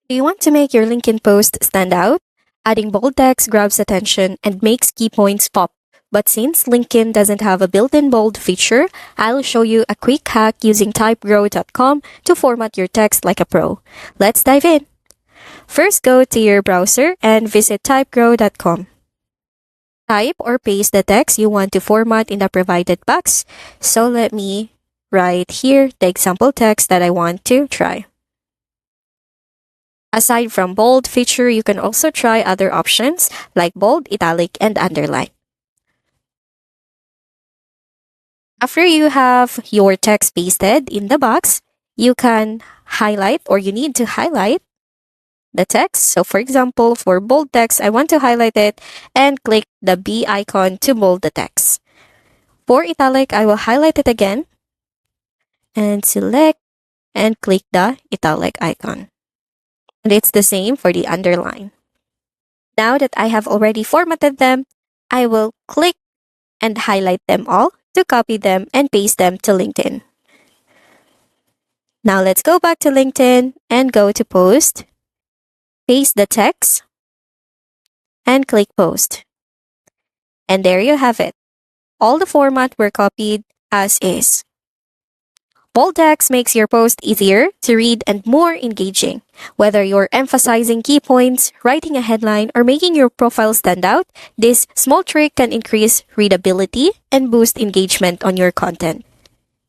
Do you want to make your LinkedIn post stand out? Adding bold text grabs attention and makes key points pop. But since LinkedIn doesn't have a built-in bold feature, I'll show you a quick hack using typegrow.com to format your text like a pro. Let's dive in. First, go to your browser and visit typegrow.com. Type or paste the text you want to format in the provided box. So let me write here the example text that I want to try. Aside from bold feature, you can also try other options like bold, italic, and underline. After you have your text pasted in the box, you can highlight or you need to highlight the text. So for example, for bold text, I want to highlight it and click the B icon to bold the text. For italic, I will highlight it again and select and click the italic icon. And it's the same for the underline. Now that I have already formatted them, I will click and highlight them all to copy them and paste them to LinkedIn. Now let's go back to LinkedIn and go to Post, paste the text, and click Post. And there you have it. All the format were copied as is. Bold text makes your post easier to read and more engaging. Whether you're emphasizing key points, writing a headline, or making your profile stand out, this small trick can increase readability and boost engagement on your content.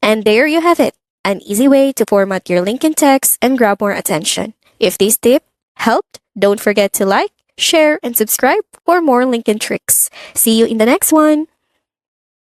And there you have it, an easy way to format your LinkedIn text and grab more attention. If this tip helped, don't forget to like, share, and subscribe for more LinkedIn tricks. See you in the next one.